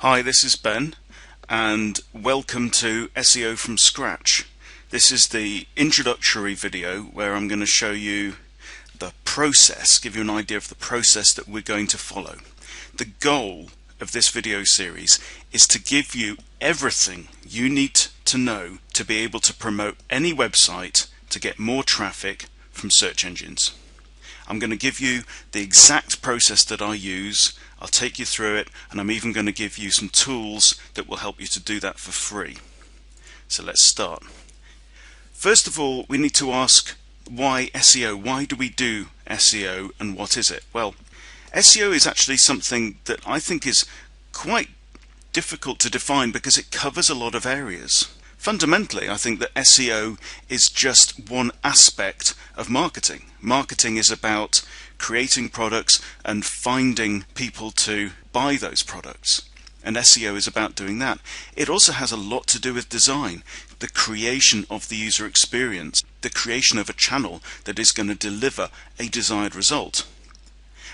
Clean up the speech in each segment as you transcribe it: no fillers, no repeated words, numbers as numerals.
Hi, this is Ben, and welcome to SEO from Scratch. This is the introductory video where I'm going to show you the process, give you an idea of the process that we're going to follow. The goal of this video series is to give you everything you need to know to be able to promote any website to get more traffic from search engines. I'm going to give you the exact process that I use. I'll take you through it, and I'm even going to give you some tools that will help you to do that for free. So let's start. First of all, we need to ask why SEO? Why do we do SEO, and what is it? Well, SEO is actually something that I think is quite difficult to define because it covers a lot of areas. Fundamentally, I think that SEO is just one aspect of marketing. Marketing is about creating products and finding people to buy those products. And SEO is about doing that. It also has a lot to do with design, the creation of the user experience, the creation of a channel that is going to deliver a desired result.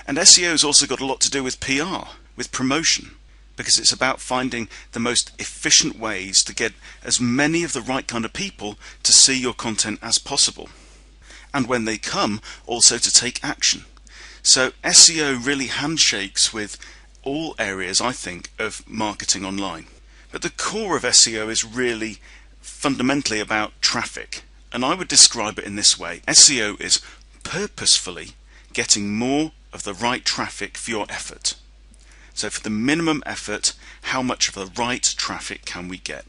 And SEO has also got a lot to do with PR, with promotion, because it's about finding the most efficient ways to get as many of the right kind of people to see your content as possible. And when they come, also to take action. So SEO really handshakes with all areas, I think, of marketing online. But the core of SEO is really fundamentally about traffic. And I would describe it in this way. SEO is purposefully getting more of the right traffic for your effort. So for the minimum effort, how much of the right traffic can we get?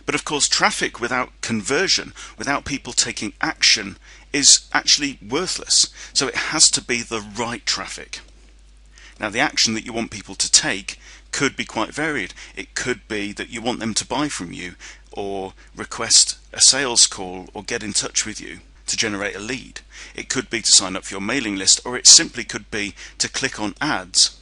But of course, traffic without conversion, without people taking action, is actually worthless. So it has to be the right traffic. Now, the action that you want people to take could be quite varied. It could be that you want them to buy from you, or request a sales call, or get in touch with you to generate a lead. It could be to sign up for your mailing list, or it simply could be to click on ads.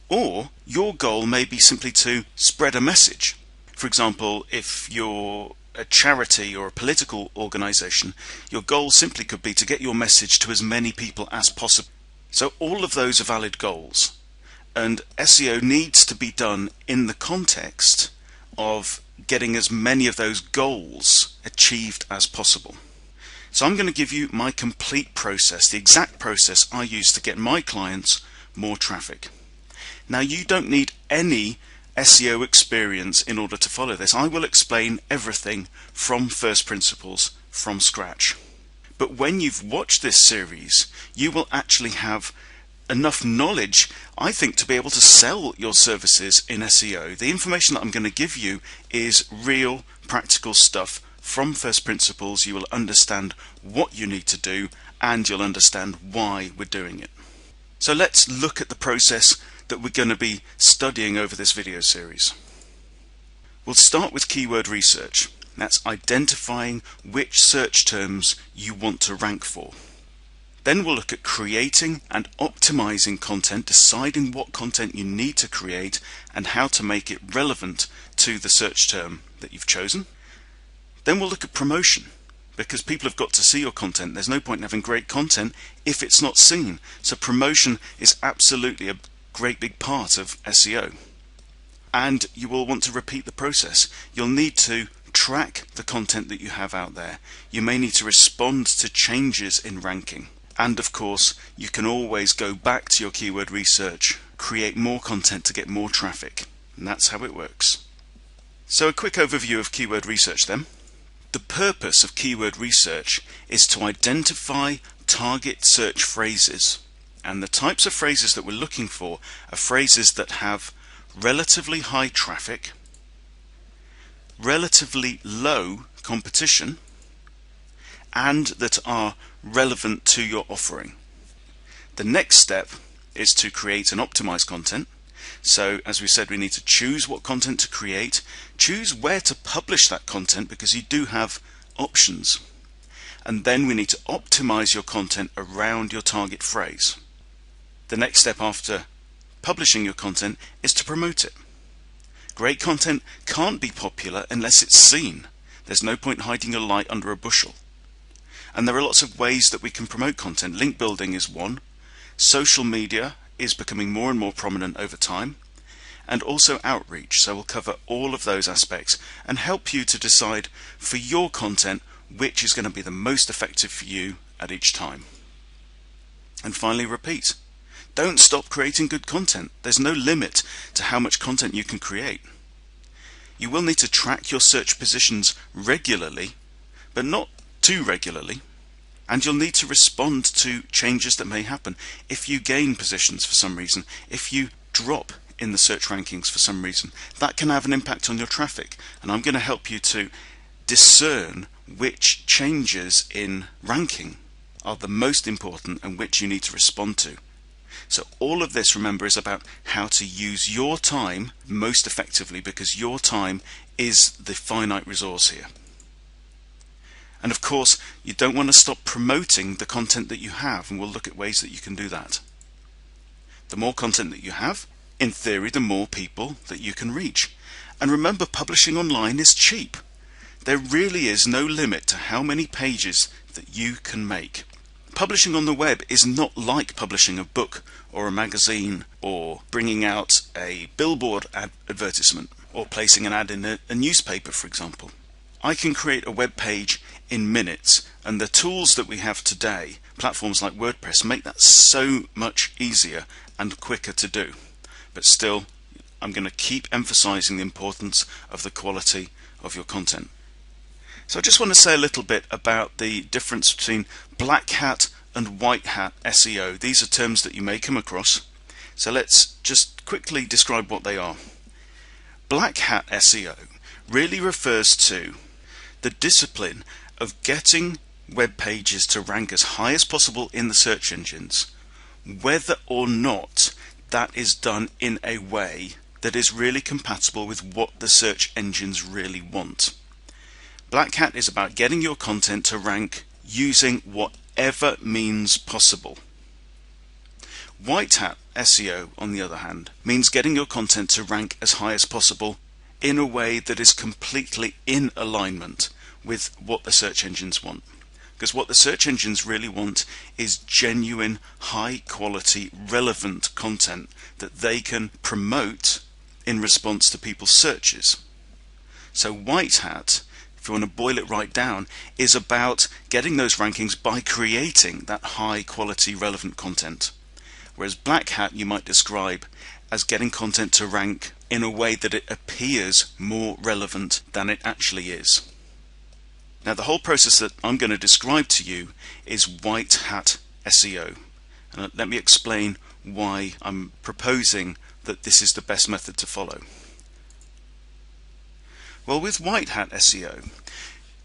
Or your goal may be simply to spread a message. For example, if you're a charity or a political organization, your goal simply could be to get your message to as many people as possible. So all of those are valid goals. And SEO needs to be done in the context of getting as many of those goals achieved as possible. So I'm going to give you my complete process, the exact process I use to get my clients more traffic. Now, you don't need any SEO experience in order to follow this. I will explain everything from first principles, from scratch. But when you've watched this series, you will actually have enough knowledge, I think, to be able to sell your services in SEO. The information that I'm going to give you is real, practical stuff from first principles. You will understand what you need to do, and you'll understand why we're doing it. So let's look at the process that we're going to be studying over this video series. We'll start with keyword research. That's identifying which search terms you want to rank for. Then we'll look at creating and optimizing content, deciding what content you need to create and how to make it relevant to the search term that you've chosen. Then we'll look at promotion, because people have got to see your content. There's no point in having great content if it's not seen. So promotion is absolutely a great big part of SEO. And you will want to repeat the process. You'll need to track the content that you have out there. You may need to respond to changes in ranking. And of course, you can always go back to your keyword research, create more content to get more traffic. And that's how it works. So a quick overview of keyword research then. The purpose of keyword research is to identify target search phrases. And the types of phrases that we're looking for are phrases that have relatively high traffic, relatively low competition, and that are relevant to your offering. The next step is to create and optimize content. So as we said, we need to choose what content to create, choose where to publish that content, because you do have options. And then we need to optimize your content around your target phrase. The next step after publishing your content is to promote it. Great content can't be popular unless it's seen. There's no point hiding your light under a bushel. And there are lots of ways that we can promote content. Link building is one. Social media is becoming more and more prominent over time. and also outreach. So we'll cover all of those aspects and help you to decide for your content which is going to be the most effective for you at each time. And finally, repeat. Don't stop creating good content. There's no limit to how much content you can create. You will need to track your search positions regularly, but not too regularly. And you'll need to respond to changes that may happen. If you gain positions for some reason, if you drop in the search rankings for some reason, that can have an impact on your traffic. And I'm going to help you to discern which changes in ranking are the most important and which you need to respond to. So all of this, remember, is about how to use your time most effectively, because your time is the finite resource here. And of course, you don't want to stop promoting the content that you have, and we'll look at ways that you can do that. The more content that you have, in theory, the more people that you can reach. And remember, publishing online is cheap. There really is no limit to how many pages that you can make. Publishing on the web is not like publishing a book or a magazine or bringing out a billboard advertisement or placing an ad in a newspaper, for example. I can create a web page in minutes, and the tools that we have today, platforms like WordPress, make that so much easier and quicker to do. But still, I'm going to keep emphasizing the importance of the quality of your content. So I just want to say a little bit about the difference between black hat and white hat SEO. These are terms that you may come across. So let's just quickly describe what they are. Black hat SEO really refers to the discipline of getting web pages to rank as high as possible in the search engines, whether or not that is done in a way that is really compatible with what the search engines really want. Black hat is about getting your content to rank using whatever means possible. White hat SEO, on the other hand, means getting your content to rank as high as possible in a way that is completely in alignment with what the search engines want. Because what the search engines really want is genuine, high quality, relevant content that they can promote in response to people's searches. So white hat, if you want to boil it right down, is about getting those rankings by creating that high quality, relevant content. Whereas black hat you might describe as getting content to rank in a way that it appears more relevant than it actually is. Now, the whole process that I'm going to describe to you is white hat SEO. And let me explain why I'm proposing that this is the best method to follow. Well, with white hat SEO,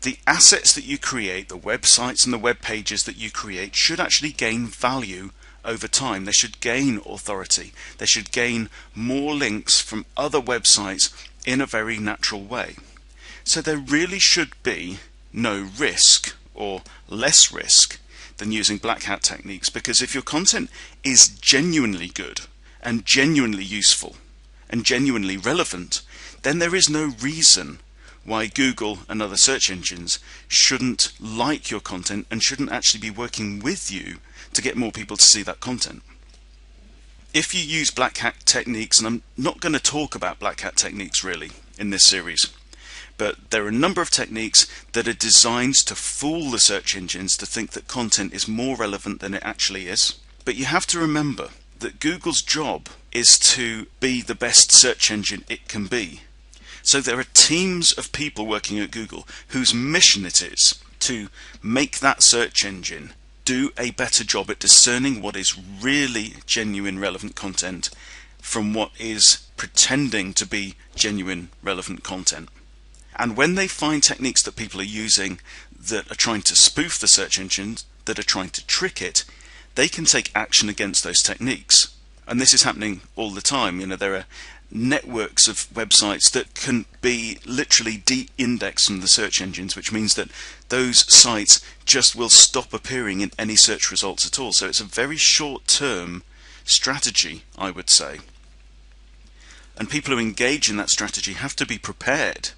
the assets that you create, the websites and the web pages that you create, should actually gain value over time. They should gain authority. They should gain more links from other websites in a very natural way. So there really should be no risk, or less risk, than using black hat techniques, because if your content is genuinely good and genuinely useful and genuinely relevant, then there is no reason why Google and other search engines shouldn't like your content and shouldn't actually be working with you to get more people to see that content. If you use black hat techniques, and I'm not going to talk about black hat techniques really in this series, but there are a number of techniques that are designed to fool the search engines to think that content is more relevant than it actually is. But you have to remember that Google's job is to be the best search engine it can be. So there are teams of people working at Google whose mission it is to make that search engine do a better job at discerning what is really genuine relevant content from what is pretending to be genuine relevant content. And when they find techniques that people are using that are trying to spoof the search engines, that are trying to trick it, they can take action against those techniques. And this is happening all the time. You know, there are networks of websites that can be literally de-indexed from the search engines, which means that those sites just will stop appearing in any search results at all. So it's a very short-term strategy, I would say. And people who engage in that strategy have to be prepared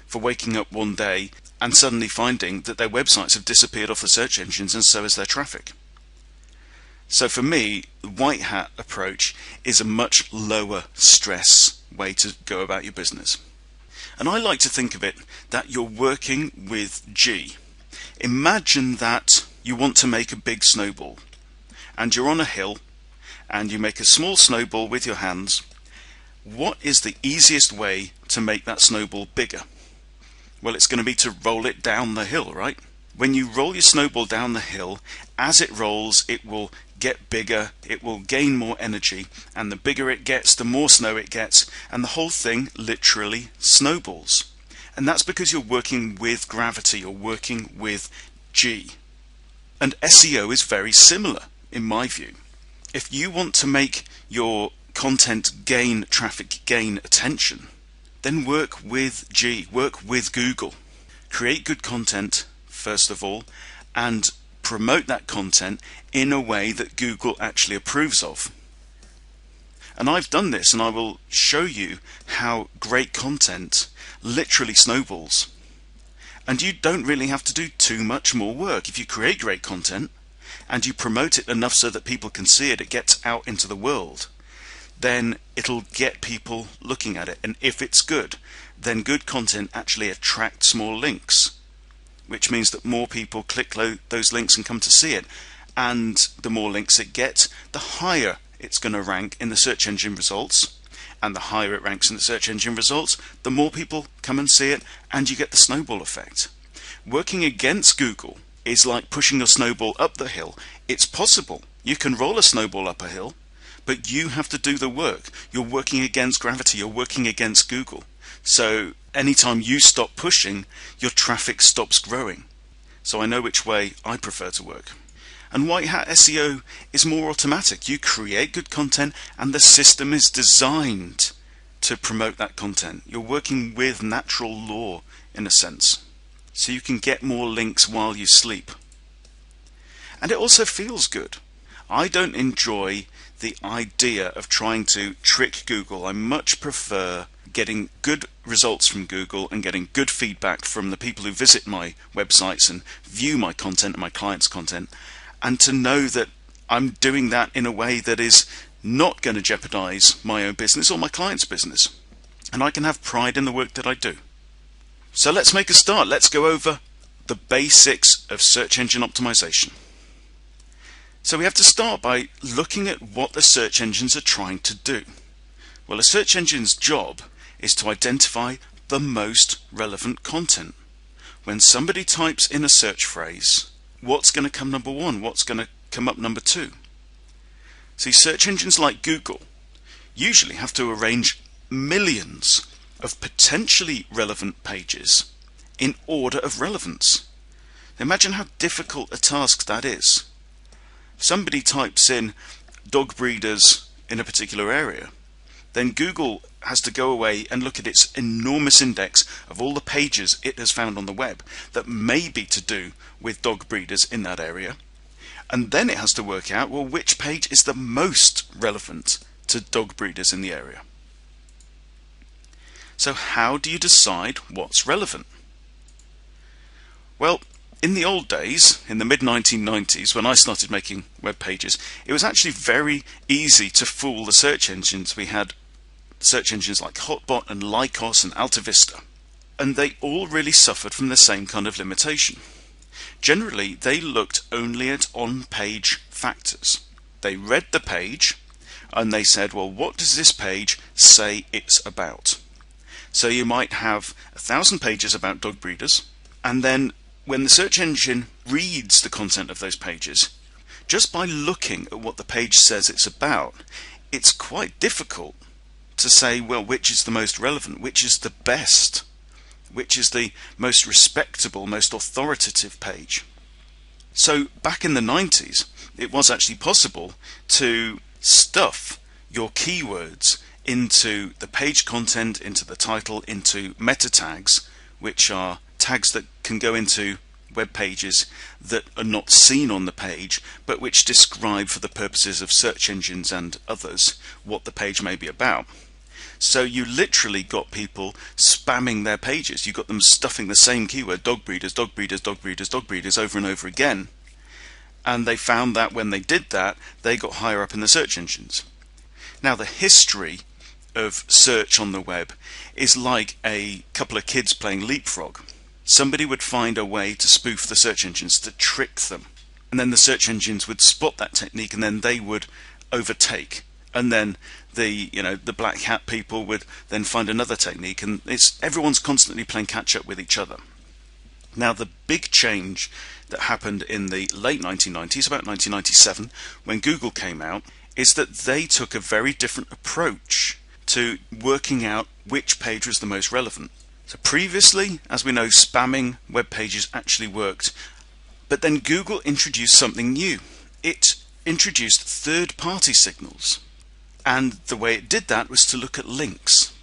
for waking up one day and suddenly finding that their websites have disappeared off the search engines, and so has their traffic. So for me, the white hat approach is a much lower stress way to go about your business. And I like to think of it that you're working with G. Imagine that you want to make a big snowball, and you're on a hill, and you make a small snowball with your hands. What is the easiest way to make that snowball bigger? Well, it's going to be to roll it down the hill, right? When you roll your snowball down the hill, as it rolls, it will get bigger, it will gain more energy, and the bigger it gets, the more snow it gets, and the whole thing literally snowballs. And that's because you're working with gravity, you're working with G. And SEO is very similar, in my view. If you want to make your content gain traffic, gain attention, then work with G, work with Google. Create good content, first of all, and promote that content in a way that Google actually approves of. And I've done this, and I will show you how great content literally snowballs. And you don't really have to do too much more work. If you create great content and you promote it enough so that people can see it, it gets out into the world, then it'll get people looking at it. And if it's good, then good content actually attracts more links, which means that more people click those links and come to see it. And the more links it gets, the higher it's going to rank in the search engine results. And the higher it ranks in the search engine results, the more people come and see it, and you get the snowball effect. Working against Google is like pushing a snowball up the hill. It's possible. You can roll a snowball up a hill, but you have to do the work. You're working against gravity, you're working against Google. So anytime you stop pushing, your traffic stops growing. So I know which way I prefer to work. And White Hat SEO is more automatic. You create good content and the system is designed to promote that content. You're working with natural law in a sense. So you can get more links while you sleep. And it also feels good. I don't enjoy the idea of trying to trick Google. I much prefer getting good results from Google and getting good feedback from the people who visit my websites and view my content and my clients' content, and to know that I'm doing that in a way that is not going to jeopardize my own business or my client's business. And I can have pride in the work that I do. So let's make a start. Let's go over the basics of search engine optimization. So we have to start by looking at what the search engines are trying to do. Well, a search engine's job is to identify the most relevant content. When somebody types in a search phrase, what's going to come number one? What's going to come up number two? See, search engines like Google usually have to arrange millions of potentially relevant pages in order of relevance. Imagine how difficult a task that is. Somebody types in dog breeders in a particular area, then Google has to go away and look at its enormous index of all the pages it has found on the web that may be to do with dog breeders in that area. And then it has to work out, well, which page is the most relevant to dog breeders in the area. So how do you decide what's relevant? Well, in the old days, in the mid-1990s, when I started making web pages, it was actually very easy to fool the search engines. We had search engines like Hotbot and Lycos and AltaVista, and they all really suffered from the same kind of limitation. Generally, they looked only at on-page factors. They read the page and they said, well, what does this page say it's about? So you might have 1,000 pages about dog breeders, and then when the search engine reads the content of those pages, just by looking at what the page says it's about, it's quite difficult to say, well, which is the most relevant, which is the best, which is the most respectable, most authoritative page. So back in the 90s, it was actually possible to stuff your keywords into the page content, into the title, into meta tags, which are tags that can go into web pages that are not seen on the page, but which describe, for the purposes of search engines and others, what the page may be about. So you literally got people spamming their pages. You got them stuffing the same keyword, dog breeders, dog breeders, dog breeders, dog breeders, over and over again. And they found that when they did that, they got higher up in the search engines. Now, the history of search on the web is like a couple of kids playing leapfrog. Somebody would find a way to spoof the search engines, to trick them, and then the search engines would spot that technique, and then they would overtake, and then the black hat people would then find another technique, and everyone's constantly playing catch up with each other. Now, the big change that happened in the late 1990s, about 1997, when Google came out, is that they took a very different approach to working out which page was the most relevant. So previously, as we know, spamming web pages actually worked, but then Google introduced something new. It introduced third-party signals, and the way it did that was to look at links.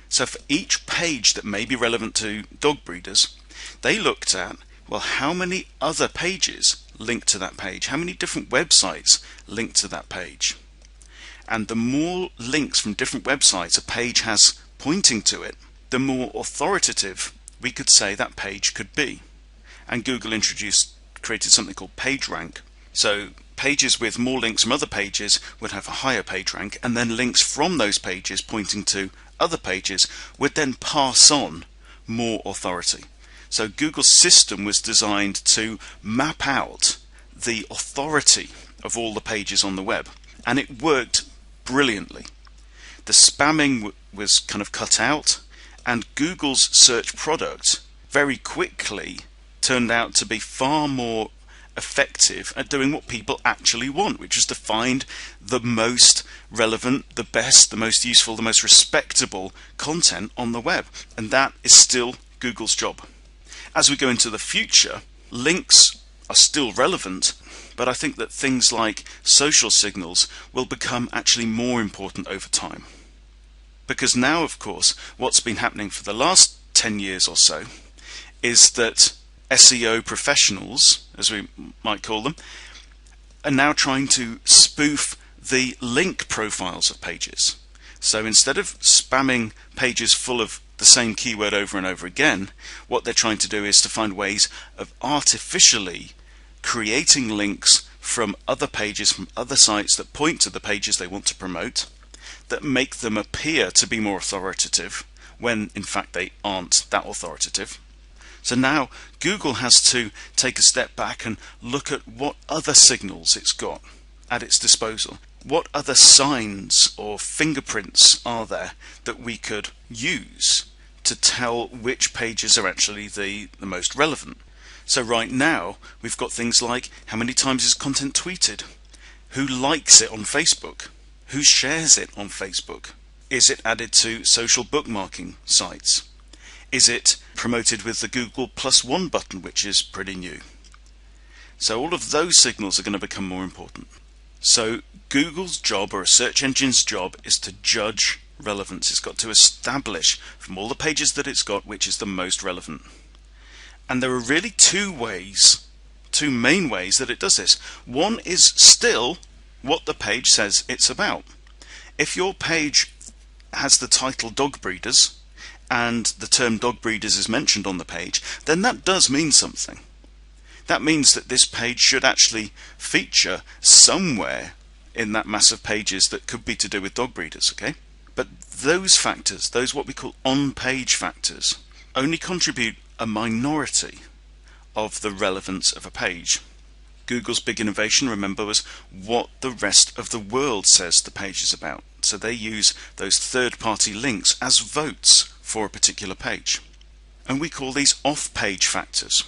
So for each page that may be relevant to dog breeders, they looked at, well, how many other pages link to that page? How many different websites link to that page? And the more links from different websites a page has pointing to it, the more authoritative we could say that page could be. And Google created something called PageRank. So pages with more links from other pages would have a higher page rank, and then links from those pages pointing to other pages would then pass on more authority. So Google's system was designed to map out the authority of all the pages on the web, and it worked brilliantly. The spamming was kind of cut out, and Google's search product very quickly turned out to be far more effective at doing what people actually want, which is to find the most relevant, the best, the most useful, the most respectable content on the web. And that is still Google's job. As we go into the future, links are still relevant, but I think that things like social signals will become actually more important over time. Because now, of course, what's been happening for the last 10 years or so is that SEO professionals, as we might call them, are now trying to spoof the link profiles of pages. So instead of spamming pages full of the same keyword over and over again, what they're trying to do is to find ways of artificially creating links from other pages, from other sites that point to the pages they want to promote, that make them appear to be more authoritative when in fact they aren't that authoritative. So now Google has to take a step back and look at what other signals it's got at its disposal. What other signs or fingerprints are there that we could use to tell which pages are actually the most relevant? So right now we've got things like how many times is content tweeted, who likes it on Facebook, who shares it on Facebook, is it added to social bookmarking sites, is it promoted with the Google +1 button, which is pretty new. So all of those signals are going to become more important. So Google's job, or a search engine's job, is to judge relevance. It's got to establish from all the pages that it's got which is the most relevant. And there are really two main ways that it does this. One is still what the page says it's about. If your page has the title Dog Breeders and the term dog breeders is mentioned on the page, then that does mean something. That means that this page should actually feature somewhere in that mass of pages that could be to do with dog breeders, okay? But those factors, those what we call on-page factors, only contribute a minority of the relevance of a page. Google's big innovation, remember, was what the rest of the world says the page is about. So they use those third-party links as votes for a particular page. And we call these off-page factors.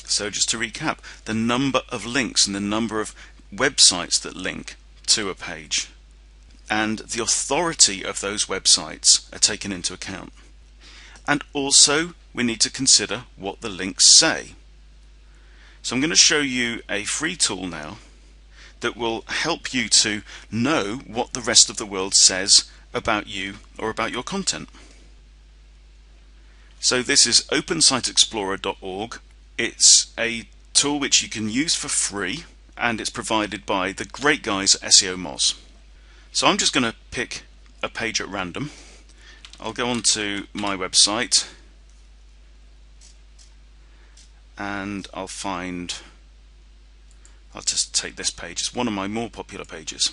So just to recap, the number of links and the number of websites that link to a page, and the authority of those websites are taken into account. And also we need to consider what the links say. So I'm going to show you a free tool now that will help you to know what the rest of the world says about you or about your content. So this is OpenSiteExplorer.org. It's a tool which you can use for free, and it's provided by the great guys at SEO Moz. So I'm just going to pick a page at random. I'll go on to my website and I'll just take this page. It's one of my more popular pages.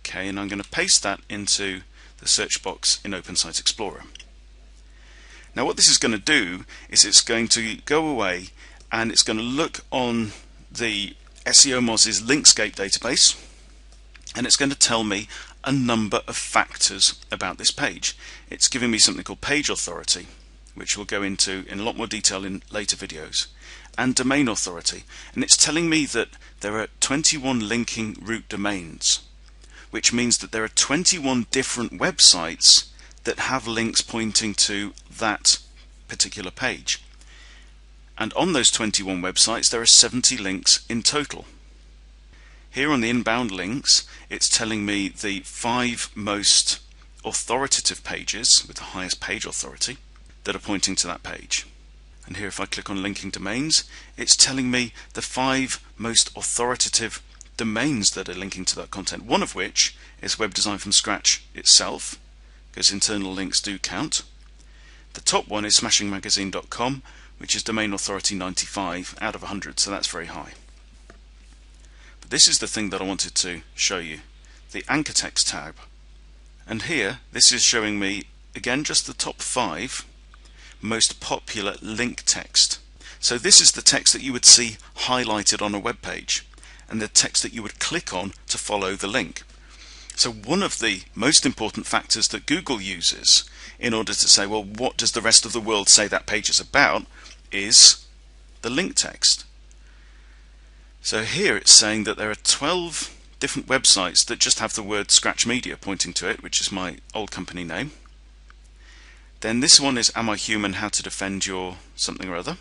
OK, and I'm going to paste that into the search box in OpenSite Explorer. Now what this is going to do is it's going to go away and it's going to look on the SEO Moz's Linkscape database, and it's going to tell me a number of factors about this page. It's giving me something called page authority, which we'll go into in a lot more detail in later videos, and domain authority, and it's telling me that there are 21 linking root domains, which means that there are 21 different websites that have links pointing to that particular page. And on those 21 websites there are 70 links in total. Here on the inbound links, it's telling me the 5 most authoritative pages with the highest page authority that are pointing to that page. And here if I click on linking domains, it's telling me the 5 most authoritative domains that are linking to that content, one of which is Web Design from Scratch itself, because internal links do count. The top one is smashingmagazine.com, which is domain authority 95 out of 100, so that's very high. But this is the thing that I wanted to show you, the anchor text tab. And here, this is showing me, again, just the top 5 most popular link text. So this is the text that you would see highlighted on a web page, and the text that you would click on to follow the link. So one of the most important factors that Google uses in order to say, well, what does the rest of the world say that page is about, is the link text. So here it's saying that there are 12 different websites that just have the word Scratch Media pointing to it, which is my old company name. Then this one is Am I Human? How to Defend Your something or other.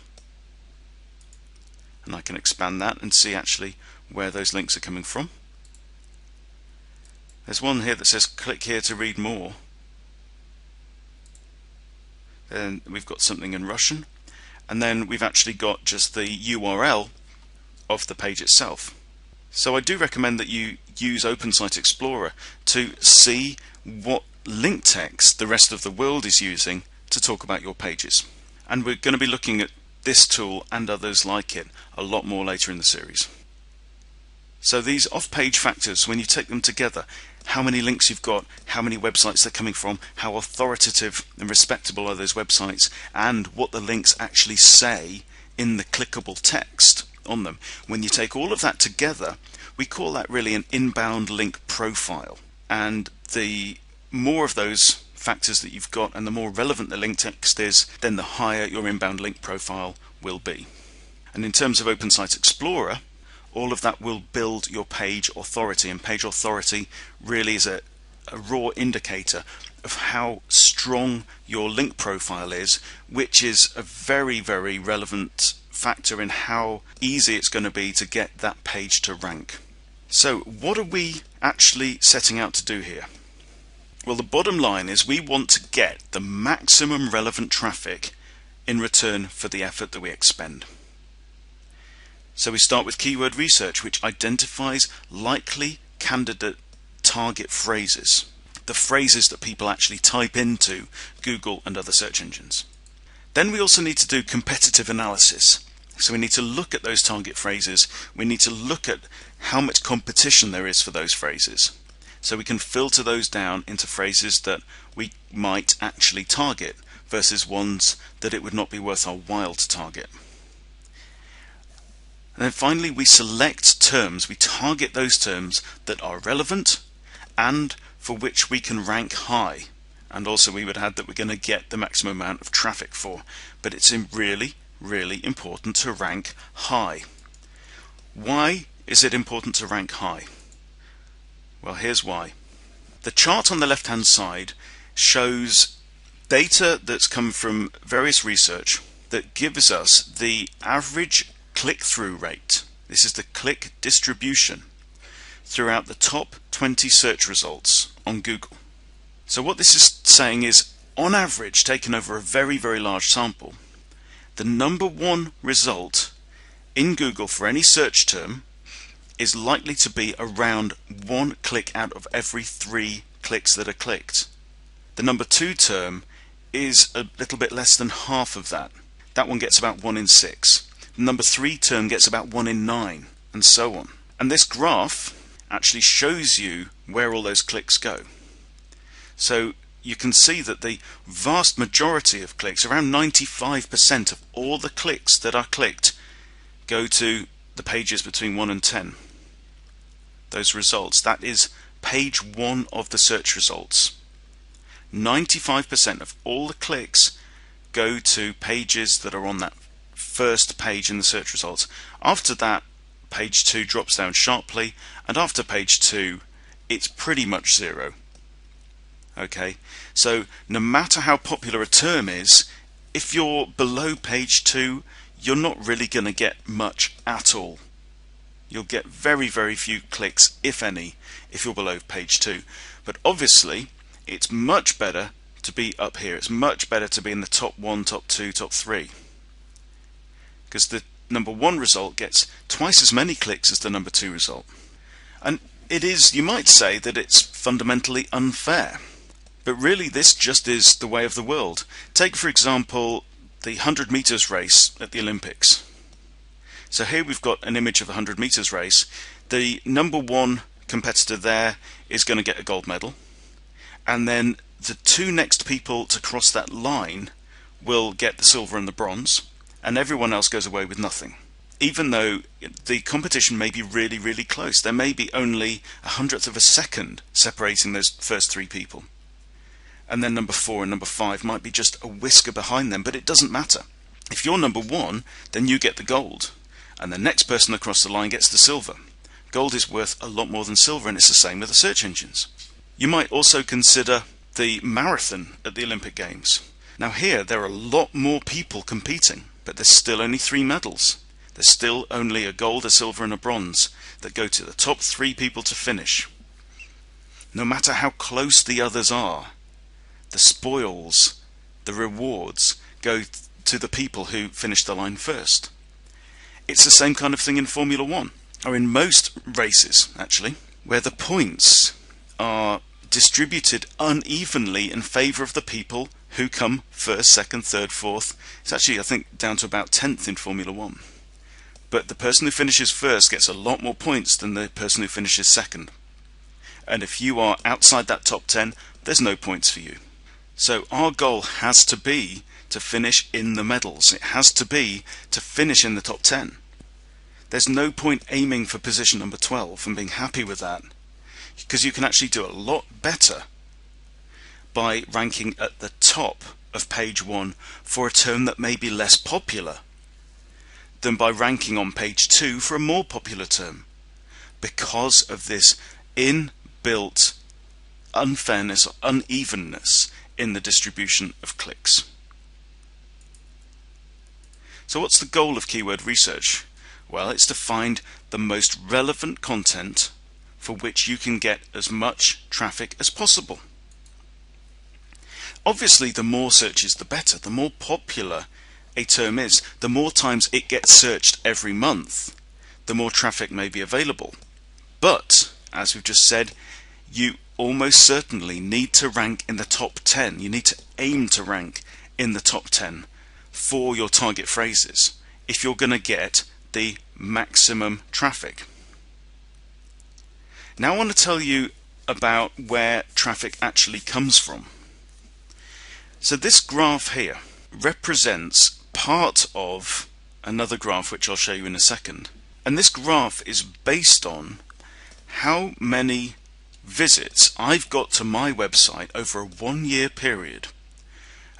And I can expand that and see actually where those links are coming from. There's one here that says click here to read more. Then we've got something in Russian, and then we've actually got just the URL of the page itself. So I do recommend that you use OpenSite Explorer to see what link text the rest of the world is using to talk about your pages. And we're going to be looking at this tool and others like it a lot more later in the series. So these off-page factors, when you take them together, how many links you've got, how many websites they're coming from, how authoritative and respectable are those websites, and what the links actually say in the clickable text on them. When you take all of that together, we call that really an inbound link profile. And the more of those factors that you've got and the more relevant the link text is, then the higher your inbound link profile will be. And in terms of OpenSite Explorer, all of that will build your page authority, and page authority really is a raw indicator of how strong your link profile is, which is a very, very relevant factor in how easy it's going to be to get that page to rank. So what are we actually setting out to do here? Well, the bottom line is we want to get the maximum relevant traffic in return for the effort that we expend. So we start with keyword research, which identifies likely candidate target phrases, the phrases that people actually type into Google and other search engines. Then we also need to do competitive analysis. So we need to look at those target phrases. We need to look at how much competition there is for those phrases, so we can filter those down into phrases that we might actually target versus ones that it would not be worth our while to target. And then finally we select terms, we target those terms that are relevant and for which we can rank high, and also we would add that we're going to get the maximum amount of traffic for. But it's really important to rank high. Why is it important to rank high? Well, here's why. The chart on the left hand side shows data that's come from various research that gives us the average click-through rate. This is the click distribution throughout the top 20 search results on Google. So what this is saying is, on average, taken over a very large sample, the number one result in Google for any search term is likely to be around 1 click out of every 3 clicks that are clicked. The number 2 term is a little bit less than half of that. That one gets about 1 in 6. The number 3 term gets about 1 in 9, and so on. And this graph actually shows you where all those clicks go. So you can see that the vast majority of clicks, around 95% of all the clicks that are clicked, go to the pages between 1 and 10. Those results, that is page 1 of the search results. 95% of all the clicks go to pages that are on that first page in the search results. After that, page 2 drops down sharply, and after page 2 it's pretty much zero. Okay, so no matter how popular a term is, if you're below page 2, you're not really going to get much at all. You'll get very, very few clicks, if any, if you're below page 2. But obviously, it's much better to be up here. It's much better to be in the top 1, top 2, top 3. Because the number 1 result gets twice as many clicks as the number 2 result. And it is, you might say, that it's fundamentally unfair. But really, this just is the way of the world. Take, for example, the 100 meters race at the Olympics. So here we've got an image of a 100 meters race. The number 1 competitor there is going to get a gold medal, and then the 2 next people to cross that line will get the silver and the bronze, and everyone else goes away with nothing. Even though the competition may be really, really close, there may be only 100th of a second separating those first 3 people, and then number 4 and number 5 might be just a whisker behind them, but it doesn't matter. If you're number 1, then you get the gold, and the next person across the line gets the silver. Gold is worth a lot more than silver, and it's the same with the search engines. You might also consider the marathon at the Olympic Games. Now here there are a lot more people competing, but there's still only 3 medals. There's still only a gold, a silver and a bronze that go to the top 3 people to finish. No matter how close the others are, the spoils, the rewards go to the people who finish the line first. It's the same kind of thing in Formula 1, or in most races actually, where the points are distributed unevenly in favour of the people who come first, second, third, fourth. It's actually, I think, down to about 10th in Formula 1. But the person who finishes first gets a lot more points than the person who finishes second. And if you are outside that top 10, there's no points for you. So our goal has to be to finish in the medals. It has to be to finish in the top 10. There's no point aiming for position number 12 and being happy with that, because you can actually do a lot better by ranking at the top of page 1 for a term that may be less popular than by ranking on page 2 for a more popular term, because of this inbuilt unfairness or unevenness in the distribution of clicks. So what's the goal of keyword research? Well, it's to find the most relevant content for which you can get as much traffic as possible. Obviously, the more searches the better. The more popular a term is, the more times it gets searched every month, the more traffic may be available. But, as we've just said, you almost certainly need to rank in the top 10. You need to aim to rank in the top 10 for your target phrases if you're going to get the maximum traffic. Now I want to tell you about where traffic actually comes from. So this graph here represents part of another graph which I'll show you in a second. And this graph is based on how many visits I've got to my website over a 1-year period,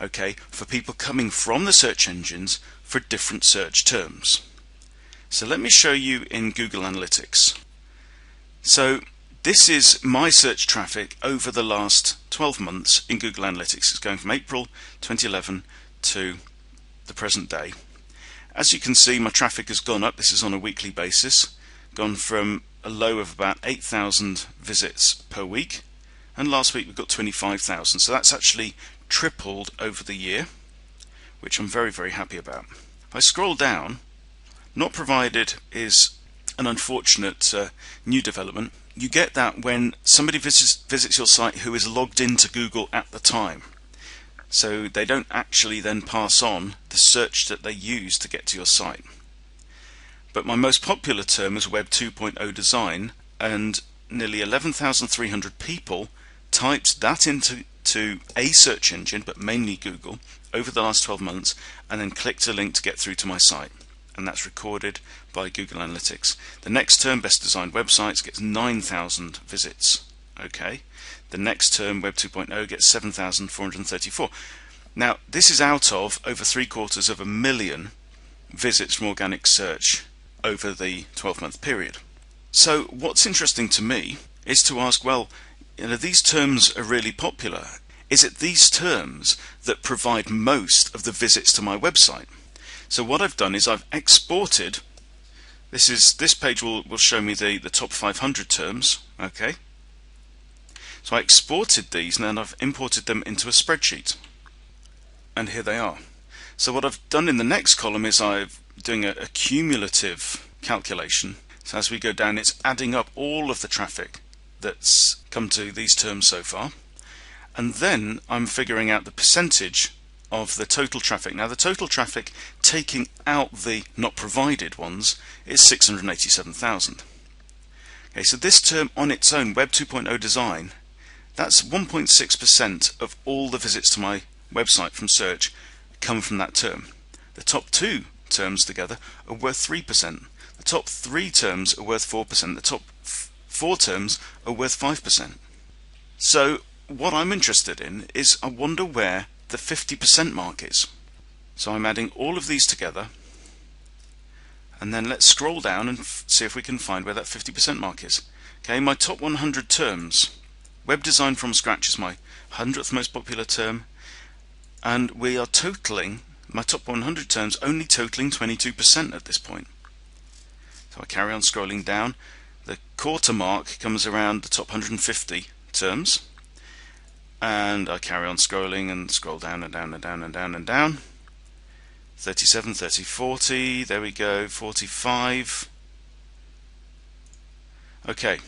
okay, for people coming from the search engines for different search terms. So let me show you in Google Analytics. So this is my search traffic over the last 12 months in Google Analytics. It's going from April 2011 to the present day. As you can see, my traffic has gone up. This is on a weekly basis, gone from a low of about 8,000 visits per week, and last week we got 25,000. So that's actually tripled over the year, which I'm very, very happy about. If I scroll down, not provided is an unfortunate new development. You get that when somebody visits your site who is logged into Google at the time. So they don't actually then pass on the search that they use to get to your site. But my most popular term is Web 2.0 design, and nearly 11,300 people typed that into a search engine, but mainly Google, over the last 12 months, and then clicked a link to get through to my site. And that's recorded by Google Analytics. The next term, Best Designed Websites, gets 9,000 visits. Okay. The next term, Web 2.0, gets 7,434. Now, this is out of over 750,000 visits from organic search over the 12-month period. So what's interesting to me is to ask, well, these terms are really popular. Is it these terms that provide most of the visits to my website? So what I've done is I've exported, this page will show me the top 500 terms, okay? So I exported these and then I've imported them into a spreadsheet. And here they are. So what I've done in the next column is I'm doing a cumulative calculation. So as we go down, it's adding up all of the traffic that's come to these terms so far. And then I'm figuring out the percentage of the total traffic. Now the total traffic, taking out the not provided ones, is 687,000. Okay, so this term on its own, Web 2.0 design, that's 1.6% of all the visits to my website from search come from that term. The top two terms together are worth 3%. The top three terms are worth 4%. The top four terms are worth 5%. So what I'm interested in is I wonder where the 50% mark is. So I'm adding all of these together, and then let's scroll down and see if we can find where that 50% mark is. Okay, my top 100 terms. Web Design from Scratch is my 100th most popular term, and we are totaling, my top 100 terms only totaling 22% at this point. So I carry on scrolling down. The quarter mark comes around the top 150 terms, and I carry on scrolling and scroll down and down and down and down and down. 37, 30, 40, there we go, 45. Okay,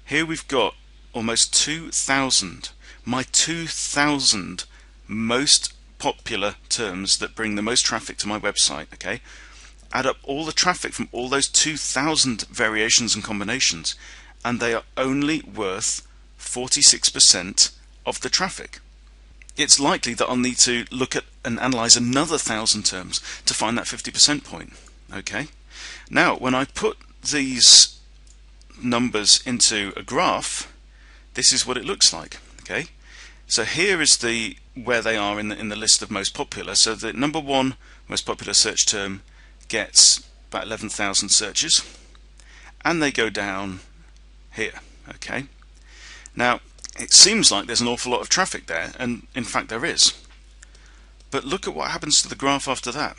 here we've got almost 2,000, my 2,000 most popular terms that bring the most traffic to my website. Okay, add up all the traffic from all those 2,000 variations and combinations, and they are only worth 46% of the traffic. It's likely that I'll need to look at and analyze another 1,000 terms to find that 50% point. Okay, now when I put these numbers into a graph, this is what it looks like. Okay, so here is where they are in the list of most popular. So the number one most popular search term gets about 11,000 searches, and they go down here. Okay, now it seems like there's an awful lot of traffic there, and in fact there is. But look at what happens to the graph after that.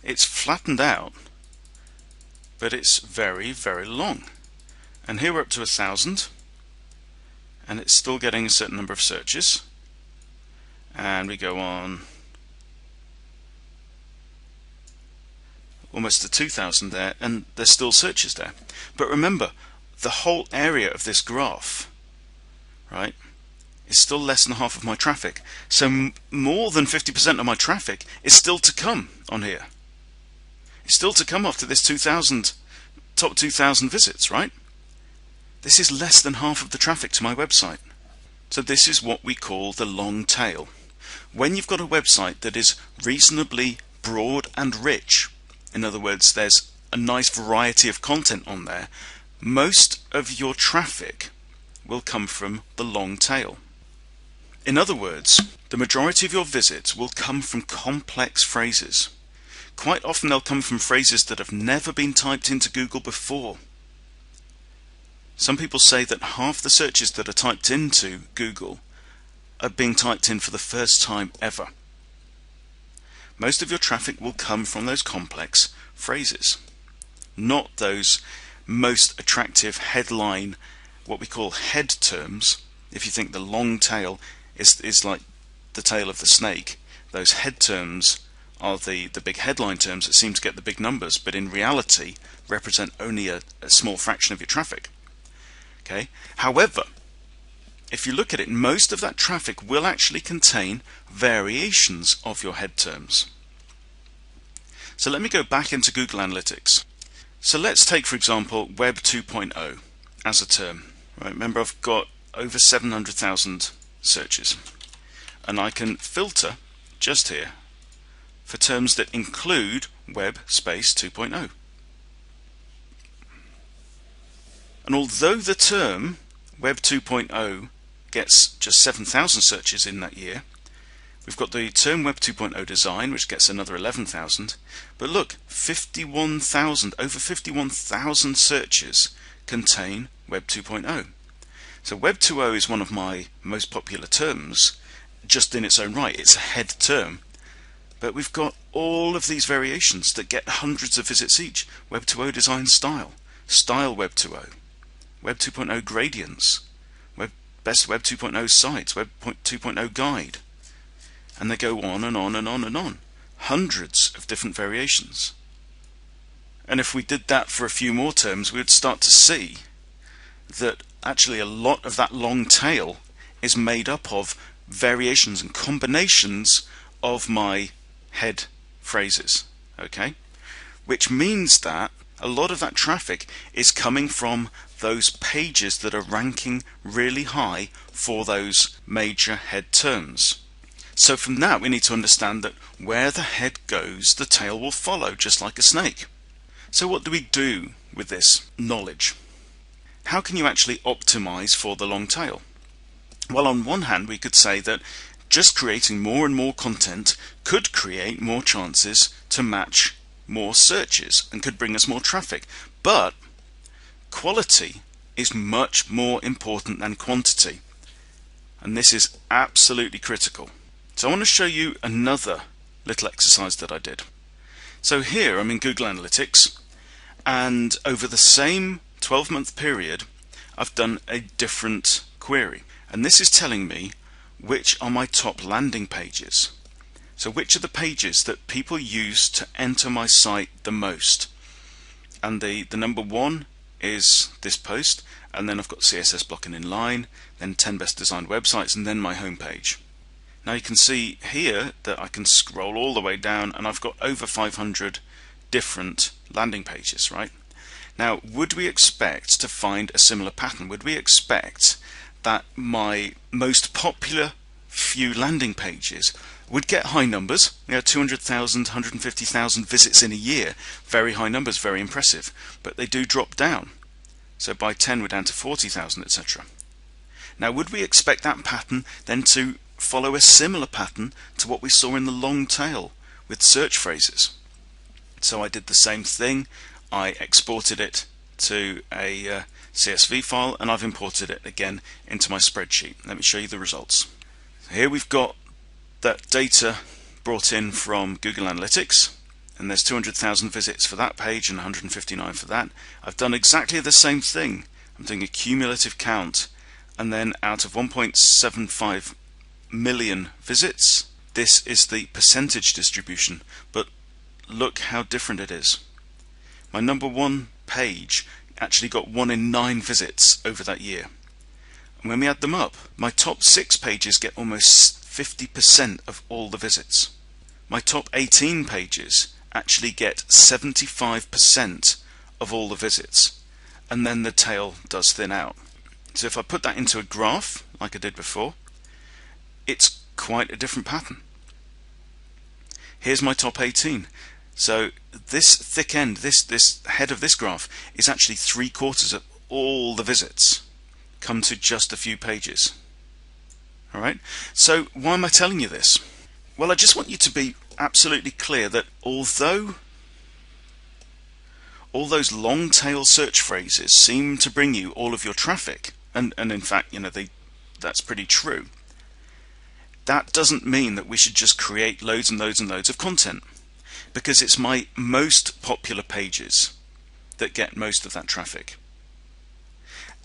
It's flattened out, but it's very, very long. And here we're up to 1,000, and it's still getting a certain number of searches. And we go on almost to 2,000 there, and there's still searches there. But remember, the whole area of this graph, right, is still less than half of my traffic. So more than 50% of my traffic is still to come on here. It's still to come after this top 2,000 visits, right? This is less than half of the traffic to my website. So this is what we call the long tail. When you've got a website that is reasonably broad and rich, in other words, there's a nice variety of content on there, most of your traffic will come from the long tail. In other words, the majority of your visits will come from complex phrases. Quite often they'll come from phrases that have never been typed into Google before. Some people say that half the searches that are typed into Google are being typed in for the first time ever. Most of your traffic will come from those complex phrases, not those most attractive headline, what we call head terms. If you think the long tail is like the tail of the snake, those head terms are the big headline terms that seem to get the big numbers, but in reality represent only a small fraction of your traffic. Okay. However, if you look at it, most of that traffic will actually contain variations of your head terms. So let me go back into Google Analytics. So let's take, for example, Web 2.0 as a term. Right, remember, I've got over 700,000 searches, and I can filter just here for terms that include Web space 2.0. And although the term Web 2.0 gets just 7,000 searches in that year, we've got the term Web 2.0 design, which gets another 11,000. But look, over 51,000 searches contain Web 2.0. So Web 2.0 is one of my most popular terms just in its own right. It's a head term. But we've got all of these variations that get hundreds of visits each. Web 2.0 design style, style Web 2.0, Web 2.0 gradients, best Web 2.0 sites, Web 2.0 guide. And they go on and on and on and on. Hundreds of different variations. And if we did that for a few more terms, we would start to see that actually a lot of that long tail is made up of variations and combinations of my head phrases, okay? Which means that a lot of that traffic is coming from those pages that are ranking really high for those major head terms. So from that we need to understand that where the head goes, the tail will follow, just like a snake. So what do we do with this knowledge? How can you actually optimize for the long tail? Well, on one hand we could say that just creating more and more content could create more chances to match more searches and could bring us more traffic. But quality is much more important than quantity, and this is absolutely critical. So I want to show you another little exercise that I did. So here I'm in Google Analytics, and over the same 12-month period I've done a different query, and this is telling me which are my top landing pages. So which are the pages that people use to enter my site the most? And the number one is this post, and then I've got CSS blocking inline, then 10 best designed websites, and then my home page. Now you can see here that I can scroll all the way down and I've got over 500 different landing pages, right? Now, would we expect to find a similar pattern? Would we expect that my most popular few landing pages would get high numbers, 200,000, 150,000 visits in a year, very high numbers, very impressive, but they do drop down. So by 10 we're down to 40,000, etc. Now, would we expect that pattern then to follow a similar pattern to what we saw in the long tail with search phrases? So I did the same thing. I exported it to a CSV file, and I've imported it again into my spreadsheet. Let me show you the results. Here we've got that data brought in from Google Analytics, and there's 200,000 visits for that page and 159 for that. I've done exactly the same thing. I'm doing a cumulative count, and then out of 1.75 million visits, this is the percentage distribution, but look how different it is. My number one page actually got 1 in 9 visits over that year. And when we add them up, my top 6 pages get almost 50% of all the visits. My top 18 pages actually get 75% of all the visits, and then the tail does thin out. So if I put that into a graph like I did before, it's quite a different pattern. Here's my top 18. So this thick end, this head of this graph is actually 3/4 of all the visits come to just a few pages. Alright, so why am I telling you this? Well, I just want you to be absolutely clear that although all those long tail search phrases seem to bring you all of your traffic, and in fact, that's pretty true, that doesn't mean that we should just create loads and loads and loads of content, because it's my most popular pages that get most of that traffic.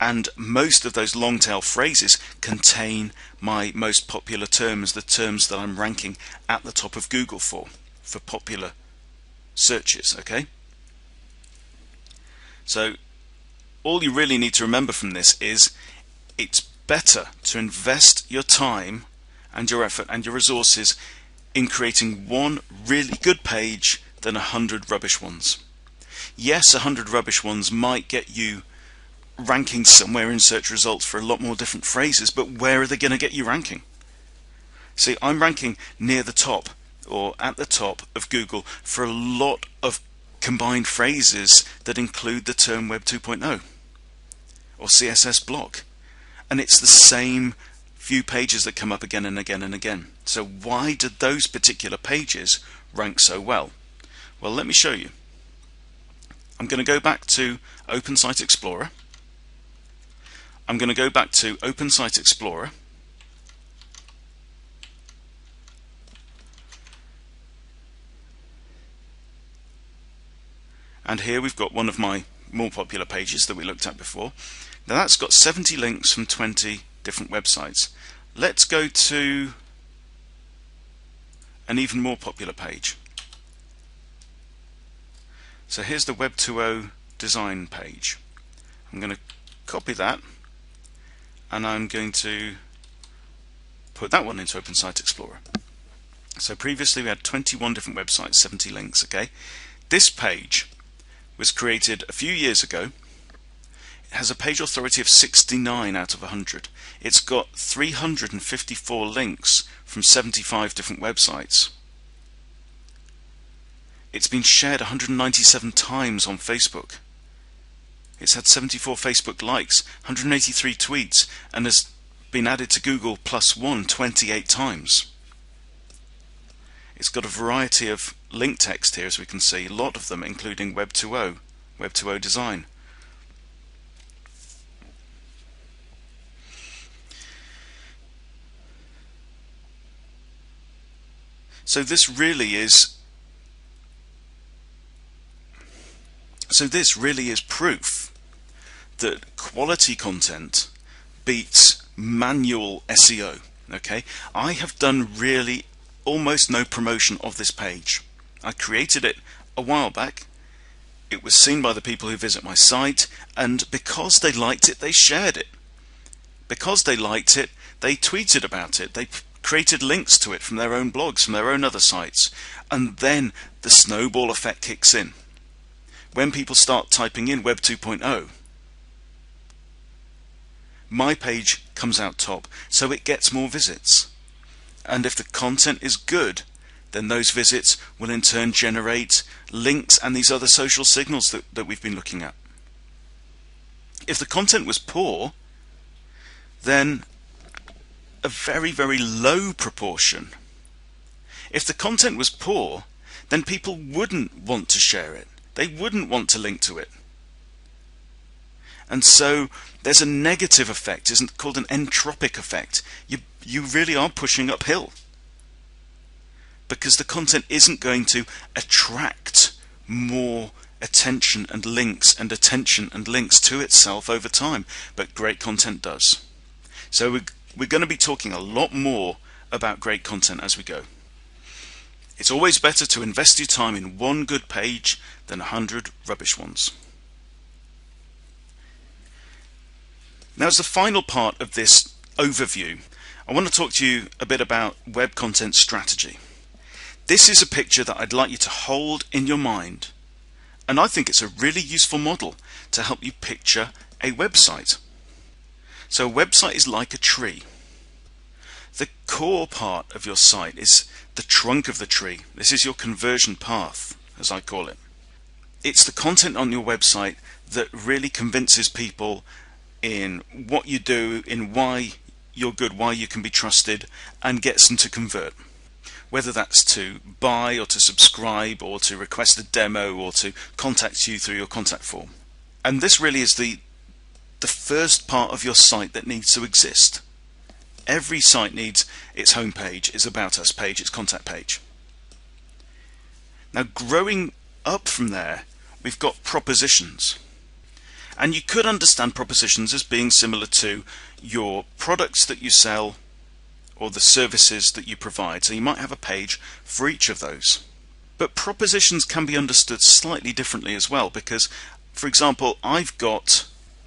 And most of those long tail phrases contain my most popular terms, the terms that I'm ranking at the top of Google for popular searches, okay? So all you really need to remember from this is it's better to invest your time and your effort and your resources in creating one really good page than 100 rubbish ones. Yes, 100 rubbish ones might get you ranking somewhere in search results for a lot more different phrases, but where are they going to get you ranking? See, I'm ranking near the top or at the top of Google for a lot of combined phrases that include the term Web 2.0 or CSS block, and it's the same few pages that come up again and again and again. So why did those particular pages rank so well? Well, let me show you. I'm going to go back to Open Site Explorer. I'm going to go back to Open Site Explorer. And here we've got one of my more popular pages that we looked at before. Now that's got 70 links from 20 different websites. Let's go to an even more popular page. So here's the Web 2.0 design page. I'm going to copy that and I'm going to put that one into Open Site Explorer. So previously we had 21 different websites, 70 links. Okay, this page was created a few years ago. It has a page authority of 69 out of 100. It's got 354 links from 75 different websites. It's been shared 197 times on Facebook. It's had 74 Facebook likes, 183 tweets, and has been added to Google +1 28 times. It's got a variety of link text here, as we can see, a lot of them including Web 2.0, Web 2.0 design. So this really is proof that quality content beats manual SEO. Okay, I have done really almost no promotion of this page. I created it a while back. It was seen by the people who visit my site, and because they liked it, they shared it. Because they liked it, they tweeted about it. They created links to it from their own blogs, from their own other sites, and then the snowball effect kicks in. When people start typing in Web 2.0, my page comes out top, so it gets more visits. And if the content is good, then those visits will in turn generate links and these other social signals that we've been looking at. If the content was poor, then a very, very low proportion. If the content was poor, then people wouldn't want to share it. They wouldn't want to link to it. And so there's a negative effect, isn't called an entropic effect. You really are pushing uphill, because the content isn't going to attract more attention and links to itself over time, but great content does. So we're going to be talking a lot more about great content as we go. It's always better to invest your time in one good page than 100 rubbish ones. Now, as the final part of this overview, I want to talk to you a bit about web content strategy. This is a picture that I'd like you to hold in your mind, and I think it's a really useful model to help you picture a website. So a website is like a tree. The core part of your site is the trunk of the tree. This is your conversion path, as I call it. It's the content on your website that really convinces people in what you do, in why you're good, why you can be trusted, and gets them to convert. Whether that's to buy or to subscribe or to request a demo or to contact you through your contact form. And this really is the first part of your site that needs to exist. Every site needs its home page, its about us page, its contact page. Now, growing up from there, we've got propositions. And you could understand propositions as being similar to your products that you sell or the services that you provide. So you might have a page for each of those. But propositions can be understood slightly differently as well, because, for example, I've got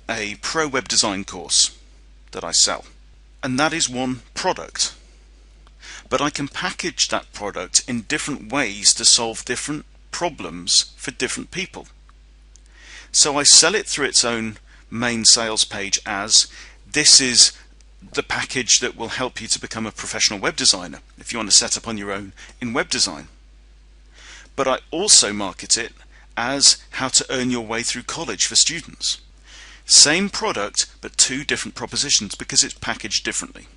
a Pro Web Design course that I sell, and that is one product. But I can package that product in different ways to solve different problems for different people. So I sell it through its own main sales page as this is the package that will help you to become a professional web designer if you want to set up on your own in web design. But I also market it as how to earn your way through college for students. Same product, but two different propositions because it's packaged differently.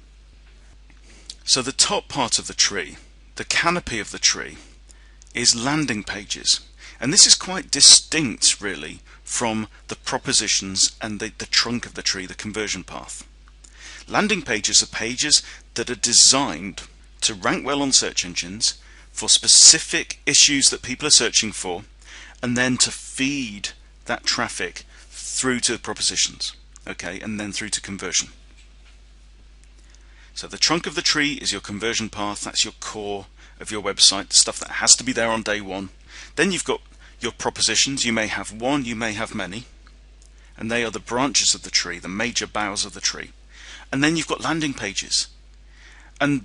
So the top part of the tree, the canopy of the tree, is landing pages. And this is quite distinct really from the propositions and the trunk of the tree, the conversion path. Landing pages are pages that are designed to rank well on search engines for specific issues that people are searching for, and then to feed that traffic through to propositions, okay, and then through to conversion. So the trunk of the tree is your conversion path. That's your core of your website, the stuff that has to be there on day one. Then you've got your propositions. You may have one, you may have many, and they are the branches of the tree, the major boughs of the tree. And then you've got landing pages, and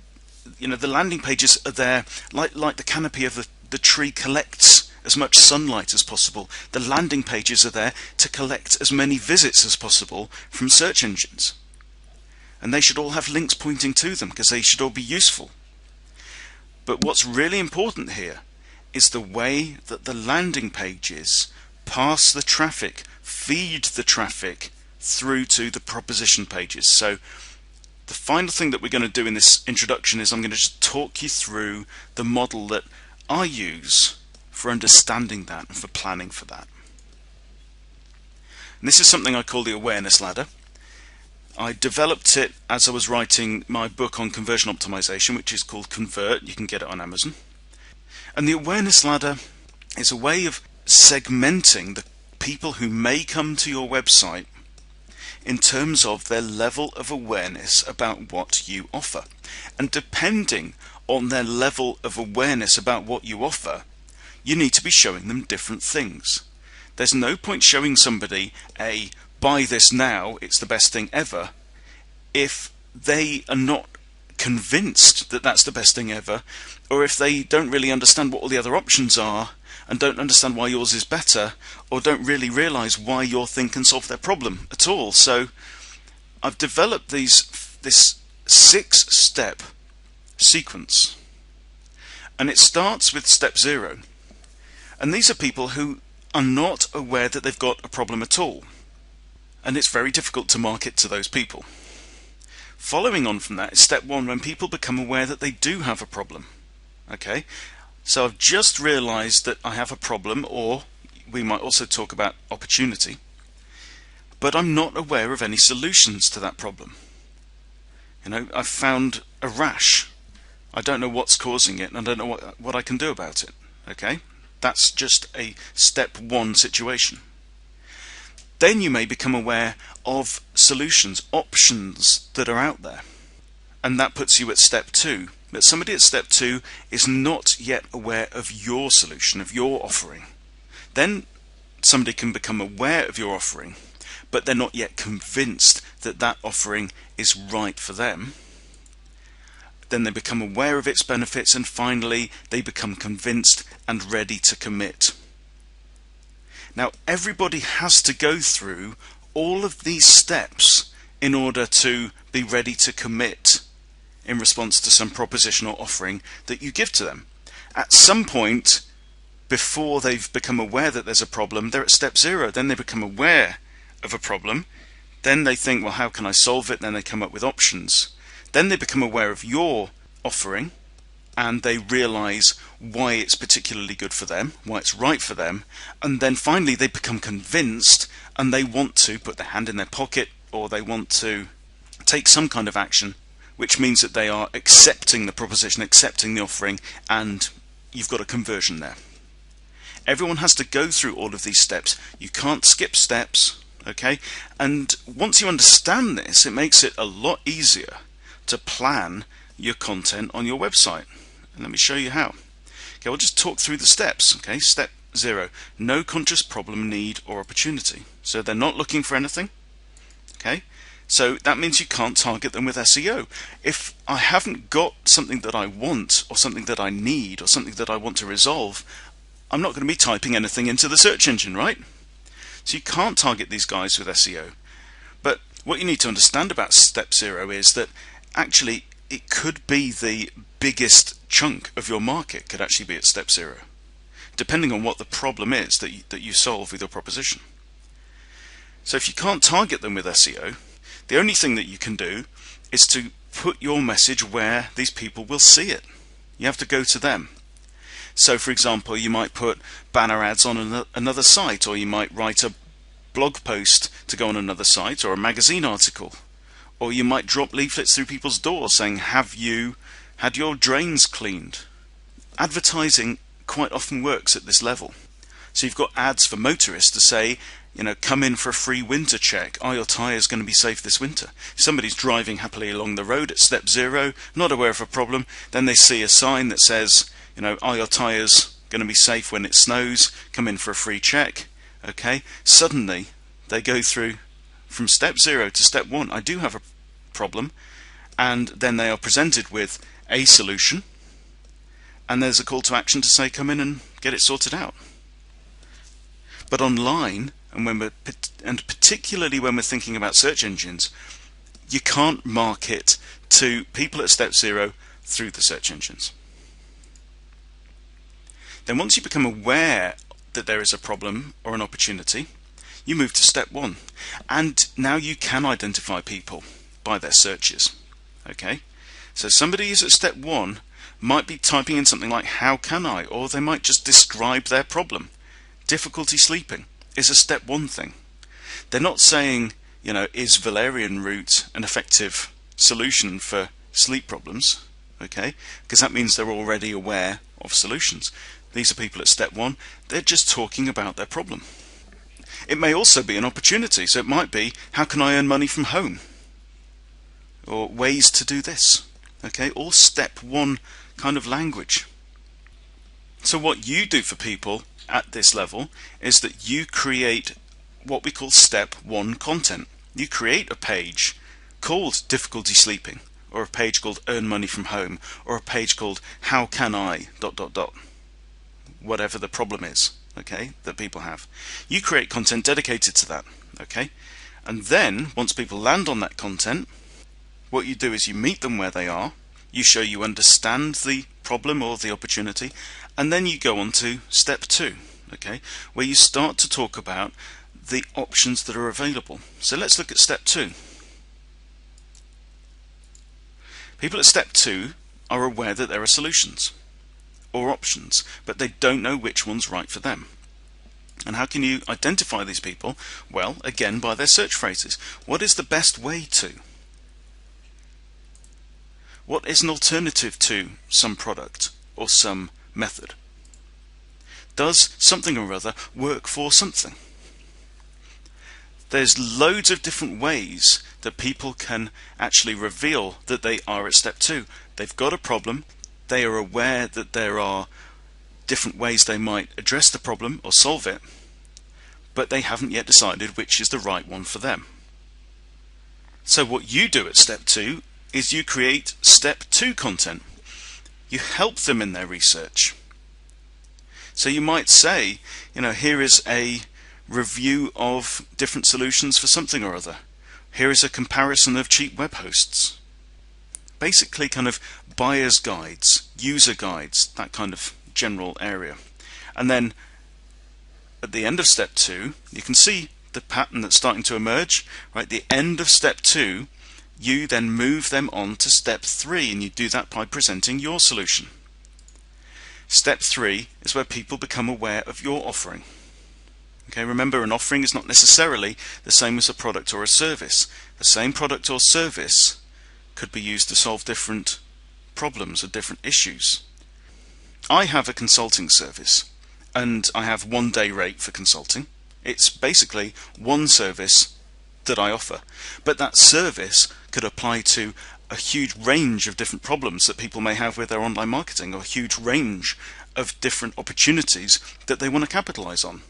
you know the landing pages are there like the canopy of the tree collects as much sunlight as possible. The landing pages are there to collect as many visits as possible from search engines, and they should all have links pointing to them because they should all be useful. But what's really important here is the way that the landing pages pass the traffic, feed the traffic through to the proposition pages. So the final thing that we're going to do in this introduction is I'm going to just talk you through the model that I use for understanding that and for planning for that. And this is something I call the awareness ladder. I developed it as I was writing my book on conversion optimization, which is called Convert. You can get it on Amazon. And the awareness ladder is a way of segmenting the people who may come to your website in terms of their level of awareness about what you offer. And depending on their level of awareness about what you offer, you need to be showing them different things. There's no point showing somebody a buy this now, it's the best thing ever, if they are not convinced that that's the best thing ever, or if they don't really understand what all the other options are and don't understand why yours is better, or don't really realize why your thing can solve their problem at all. So I've developed this 6-step sequence, and it starts with step 0. And these are people who are not aware that they've got a problem at all, and it's very difficult to market to those people. Following on from that is step 1, when people become aware that they do have a problem. Okay, so I've just realized that I have a problem, or we might also talk about opportunity, but I'm not aware of any solutions to that problem. You know, I've found a rash. I don't know what's causing it, and I don't know what I can do about it. Okay, that's just a step 1 situation. Then you may become aware of solutions, options that are out there, and that puts you at step 2. But somebody at step 2 is not yet aware of your solution, of your offering. Then somebody can become aware of your offering, but they're not yet convinced that that offering is right for them. Then they become aware of its benefits, and finally they become convinced and ready to commit. Now everybody has to go through all of these steps in order to be ready to commit in response to some proposition or offering that you give to them. At some point before they've become aware that there's a problem, they're at step 0. Then they become aware of a problem. Then they think, well, how can I solve it? Then they come up with options. Then they become aware of your offering, and they realize why it's particularly good for them, why it's right for them, and then finally they become convinced and they want to put their hand in their pocket, or they want to take some kind of action, which means that they are accepting the proposition, accepting the offering, and you've got a conversion there. Everyone has to go through all of these steps. You can't skip steps, okay? And once you understand this, it makes it a lot easier to plan your content on your website. And let me show you how. Okay, we'll just talk through the steps. Okay, step 0, no conscious problem, need, or opportunity. So they're not looking for anything. Okay, so that means you can't target them with SEO. If I haven't got something that I want, or something that I need, or something that I want to resolve, I'm not going to be typing anything into the search engine, right? So you can't target these guys with SEO. But what you need to understand about step 0 is that actually it could be the biggest chunk of your market could actually be at step 0, depending on what the problem is that you solve with your proposition. So if you can't target them with SEO, the only thing that you can do is to put your message where these people will see it. You have to go to them. So for example, you might put banner ads on another site, or you might write a blog post to go on another site, or a magazine article, or you might drop leaflets through people's doors saying, have you had your drains cleaned? Advertising quite often works at this level. So you've got ads for motorists to say, come in for a free winter check. Are your tyres going to be safe this winter? If somebody's driving happily along the road at step 0, not aware of a problem, then they see a sign that says, are your tyres going to be safe when it snows? Come in for a free check. Okay, suddenly they go through from step 0 to step 1. I do have a problem, and then they are presented with a solution, and there's a call to action to say come in and get it sorted out. But online, and particularly when we're thinking about search engines, you can't market to people at step 0 through the search engines. Then once you become aware that there is a problem or an opportunity, you move to step 1, and now you can identify people by their searches. Okay, so somebody who's at step 1 might be typing in something like how can I, or they might just describe their problem. Difficulty sleeping is a step 1 thing. They're not saying, is valerian root an effective solution for sleep problems? Okay, because that means they're already aware of solutions. These are people at step 1. They're just talking about their problem. It may also be an opportunity. So it might be, how can I earn money from home? Or ways to do this. Okay, all step 1 kind of language. So what you do for people at this level is that you create what we call step 1 content. You create a page called difficulty sleeping, or a page called earn money from home, or a page called how can I ... whatever the problem is, okay, that people have. You create content dedicated to that, okay, and then once people land on that content, what you do is you meet them where they are, you show you understand the problem or the opportunity, and then you go on to step 2, okay, where you start to talk about the options that are available. So let's look at step 2. People at step 2 are aware that there are solutions or options, but they don't know which one's right for them. And how can you identify these people? Well, again, by their search phrases. What is the best way to? What is an alternative to some product or some method? Does something or other work for something? There's loads of different ways that people can actually reveal that they are at step 2. They've got a problem. They are aware that there are different ways they might address the problem or solve it, but they haven't yet decided which is the right one for them. So what you do at step 2 is you create step 2 content. You help them in their research. So you might say, here is a review of different solutions for something or other. Here is a comparison of cheap web hosts. Basically kind of buyer's guides, user guides, that kind of general area. And then at the end of step 2, you can see the pattern that's starting to emerge. Right, the end of step 2, you then move them on to step 3, and you do that by presenting your solution. Step 3 is where people become aware of your offering. Okay, remember, an offering is not necessarily the same as a product or a service. The same product or service could be used to solve different problems or different issues. I have a consulting service, and I have 1 day rate for consulting. It's basically one service that I offer, but that service could apply to a huge range of different problems that people may have with their online marketing, or a huge range of different opportunities that they want to capitalize on.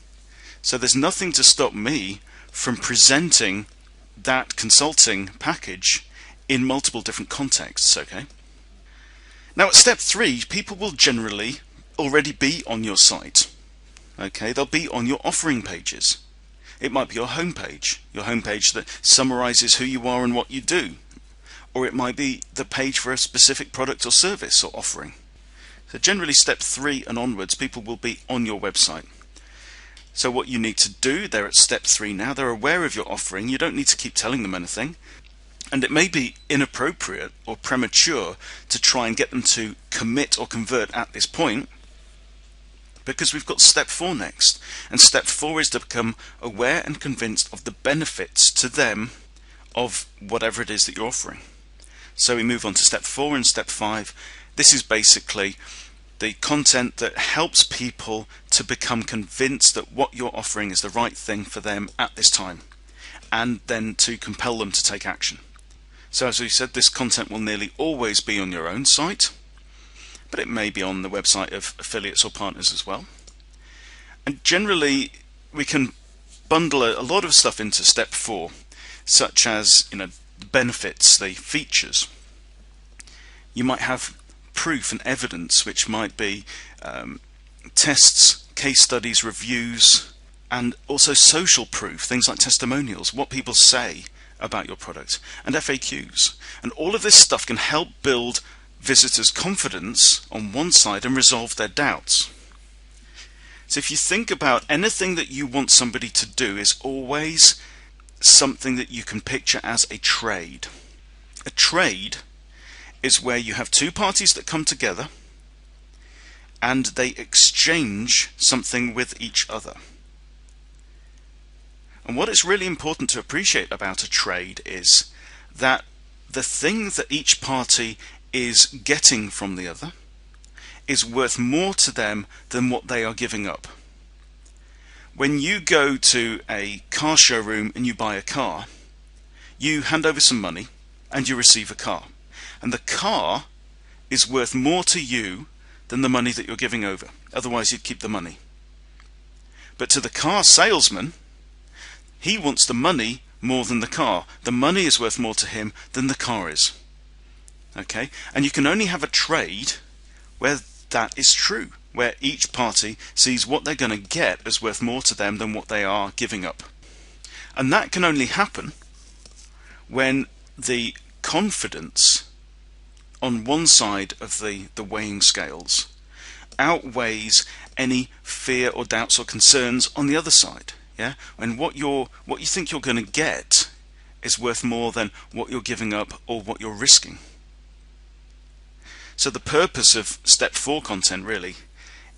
So there's nothing to stop me from presenting that consulting package in multiple different contexts, okay? Now at step 3, people will generally already be on your site. Okay, they'll be on your offering pages. It might be your homepage that summarizes who you are and what you do. Or it might be the page for a specific product or service or offering. So generally step 3 and onwards, people will be on your website. So what you need to do, they're at step 3 now, they're aware of your offering, you don't need to keep telling them anything. And it may be inappropriate or premature to try and get them to commit or convert at this point, because we've got step 4 next. And step 4 is to become aware and convinced of the benefits to them of whatever it is that you're offering. So we move on to step 4 and step 5. This is basically the content that helps people to become convinced that what you're offering is the right thing for them at this time, and then to compel them to take action. So as we said, this content will nearly always be on your own site, but it may be on the website of affiliates or partners as well. And generally we can bundle a lot of stuff into step 4, such as the benefits, the features. You might have proof and evidence, which might be tests, case studies, reviews, and also social proof, things like testimonials, what people say about your product, and FAQs. And all of this stuff can help build visitors' confidence on one side and resolve their doubts. So if you think about anything that you want somebody to do, is always something that you can picture as a trade. A trade is where you have two parties that come together and they exchange something with each other. And what is really important to appreciate about a trade is that the thing that each party is getting from the other is worth more to them than what they are giving up. When you go to a car showroom and you buy a car, you hand over some money and you receive a car. And the car is worth more to you than the money that you're giving over. Otherwise you'd keep the money. But to the car salesman, he wants the money more than the car. The money is worth more to him than the car is. Okay? And you can only have a trade where that is true, where each party sees what they're going to get as worth more to them than what they are giving up. And that can only happen when the confidence on one side of the weighing scales outweighs any fear or doubts or concerns on the other side. Yeah? And what you think you're going to get is worth more than what you're giving up or what you're risking. So the purpose of step 4 content really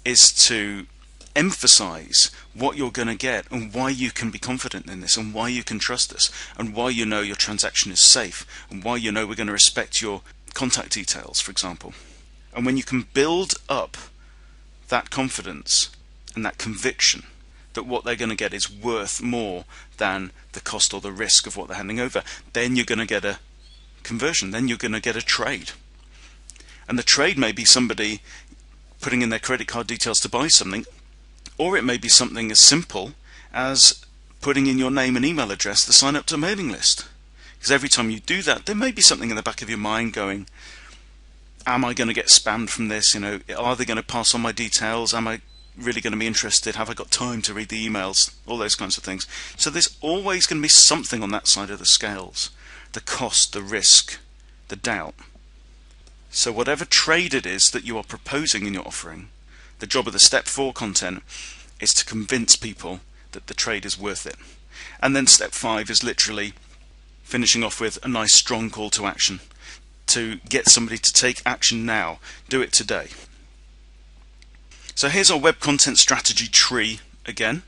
is to emphasize what you're going to get and why you can be confident in this and why you can trust this and why you know your transaction is safe and why you know we're going to respect your contact details, for example. And when you can build up that confidence and that conviction that what they're going to get is worth more than the cost or the risk of what they're handing over, then you're going to get a conversion, then you're going to get a trade. And the trade may be somebody putting in their credit card details to buy something, or it may be something as simple as putting in your name and email address to sign up to a mailing list. Because every time you do that, there may be something in the back of your mind going, am I going to get spammed from this? Are they going to pass on my details? Am I really going to be interested? Have I got time to read the emails? All those kinds of things. So there's always going to be something on that side of the scales. The cost, the risk, the doubt. So whatever trade it is that you are proposing in your offering, the job of the step 4 content is to convince people that the trade is worth it. And then step 5 is literally finishing off with a nice strong call to action to get somebody to take action now. Do it today. So here's our web content strategy tree again,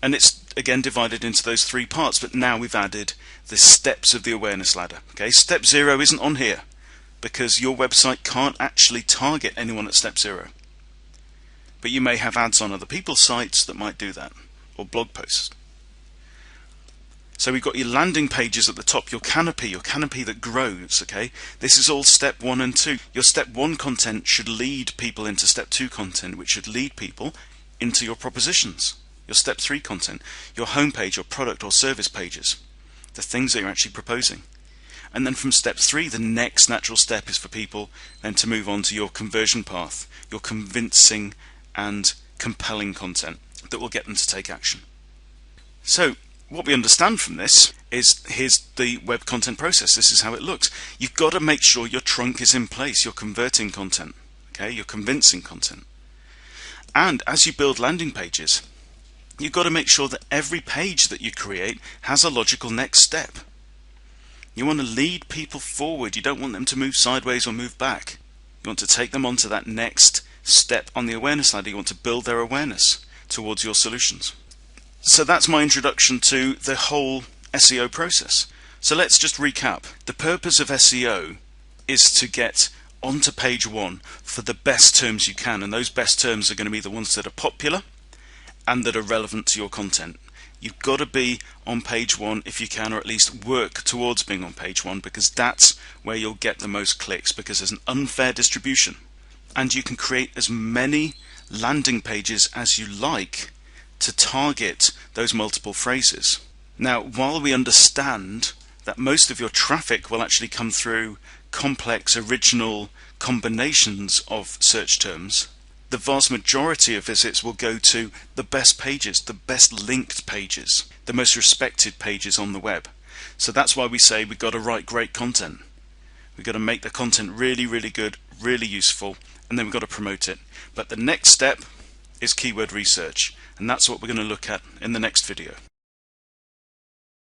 and it's again divided into those 3 parts, but now we've added the steps of the awareness ladder. Okay, step 0 isn't on here because your website can't actually target anyone at step 0. But you may have ads on other people's sites that might do that, or blog posts. So we've got your landing pages at the top, your canopy that grows, okay? This is all step 1 and 2. Your step 1 content should lead people into step 2 content, which should lead people into your propositions. Your step 3 content, your homepage, your product or service pages, the things that you're actually proposing. And then from step 3, the next natural step is for people then to move on to your conversion path, your convincing and compelling content that will get them to take action. So what we understand from this is here's the web content process. This is how it looks. You've got to make sure your trunk is in place. You're converting content. Okay, you're convincing content. And as you build landing pages, you've got to make sure that every page that you create has a logical next step. You want to lead people forward. You don't want them to move sideways or move back. You want to take them onto that next step on the awareness ladder. You want to build their awareness towards your solutions. So that's my introduction to the whole SEO process. So let's just recap. The purpose of SEO is to get onto page one for the best terms you can, and those best terms are going to be the ones that are popular and that are relevant to your content. You've got to be on page one if you can, or at least work towards being on page one, because that's where you'll get the most clicks, because there's an unfair distribution. And you can create as many landing pages as you like to target those multiple phrases. Now, while we understand that most of your traffic will actually come through complex, original combinations of search terms, the vast majority of visits will go to the best pages, the best linked pages, the most respected pages on the web. So that's why we say we've got to write great content. We've got to make the content really, really good, really useful, and then we've got to promote it. But the next step is keyword research, and that's what we're going to look at in the next video.